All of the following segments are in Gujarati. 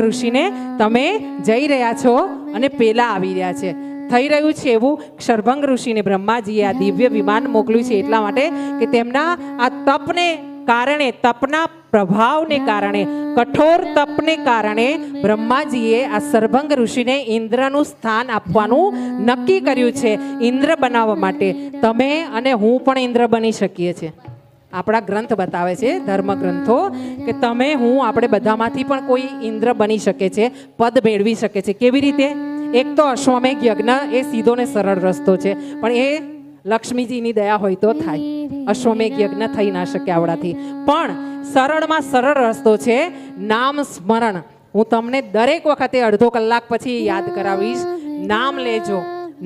ઋષિને તમે જઈ રહ્યા છો અને પેલા આવી રહ્યા છે. થઈ રહ્યું છે એવું શરભંગ ઋષિને બ્રહ્માજીએ આ દિવ્ય વિમાન મોકલ્યું છે એટલા માટે કે તેમના આ તપને કારણે, તપના પ્રભાવને કારણે, કઠોર તપને કારણે બ્રહ્માજીએ આ શરભંગ ઋષિને ઇન્દ્રનું સ્થાન આપવાનું નક્કી કર્યું છે. ઇન્દ્ર બનાવવા માટે તમે અને હું પણ ઇન્દ્ર બની શકીએ છીએ. આપણા ગ્રંથ બતાવે છે, ધર્મ ગ્રંથો, કે તમે હું આપણે બધામાંથી પણ કોઈ ઇન્દ્ર બની શકે છે, પદ મેળવી શકે છે. કેવી રીતે? એક તો અશ્વમેઘ યજ્ઞ એ સીધો ને સરળ રસ્તો છે, પણ એ લક્ષ્મીજીની દયા હોય તો થાય. અશ્વમેઘ યજ્ઞ થઈ ના શકે આવડાથી, પણ સરળમાં સરળ રસ્તો છે નામ સ્મરણ. હું તમને દરેક વખતે અડધો કલાક પછી યાદ કરાવીશ. નામ લેજો,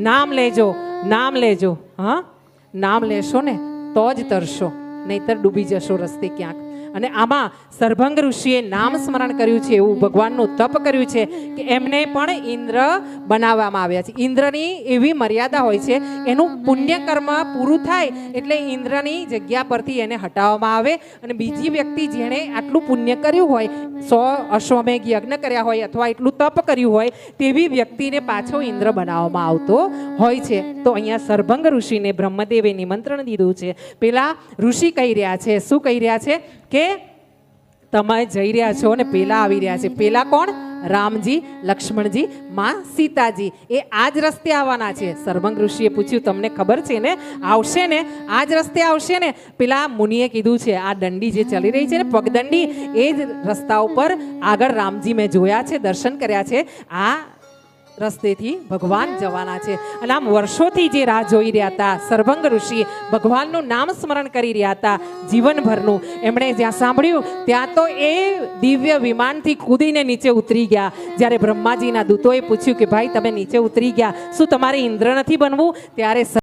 નામ લેજો, નામ લેજો. હા, નામ લેશો ને તો જ તરશો, નહીતર ડૂબી જશો રસ્તે ક્યાંક. અને આમાં શરભંગ ઋષિએ નામ સ્મરણ કર્યું છે, એવું ભગવાનનું તપ કર્યું છે કે એમને પણ ઇન્દ્ર બનાવવામાં આવ્યા છે. ઇન્દ્રની એવી મર્યાદા હોય છે, એનું પુણ્ય કર્મ પૂરું થાય એટલે ઇન્દ્રની જગ્યા પરથી એને હટાવવામાં આવે અને બીજી વ્યક્તિ જેણે આટલું પુણ્ય કર્યું હોય, 100 અશ્વમેઘ યજ્ઞ કર્યા હોય અથવા એટલું તપ કર્યું હોય, તેવી વ્યક્તિને પાછો ઇન્દ્ર બનાવવામાં આવતો હોય છે. તો અહીંયા શરભંગ ઋષિને બ્રહ્મદેવે નિમંત્રણ દીધું છે. પેલા ઋષિ કહી રહ્યા છે, શું કહી રહ્યા છે કે તમે જઈ રહ્યા છો ને પેલા આવી રહ્યા છે. પેલા કોણ? રામજી, લક્ષ્મણજી, માં સીતાજી. એ આ જ રસ્તે આવવાના છે. શરભંગ ઋષિએ પૂછ્યું, તમને ખબર છે ને આવશે ને? આ જ રસ્તે આવશે ને? પેલા મુનિએ કીધું છે, આ દંડી જે ચાલી રહી છે ને, પગદંડી, એ જ રસ્તા ઉપર આગળ રામજી મેં જોયા છે, દર્શન કર્યા છે. આ રસ્તેથી ભગવાન જવાના છે. અને આમ વર્ષોથી જે રાહ જોઈ રહ્યા હતા શરભંગ ઋષિ, ભગવાનનું નામ સ્મરણ કરી રહ્યા હતા જીવનભરનું, એમણે જ્યાં સાંભળ્યું ત્યાં તો એ દિવ્ય વિમાનથી કૂદીને નીચે ઉતરી ગયા. જ્યારે બ્રહ્માજીના દૂતોએ પૂછ્યું કે ભાઈ તમે નીચે ઉતરી ગયા, શું તમારે ઇન્દ્ર નથી બનવું? ત્યારે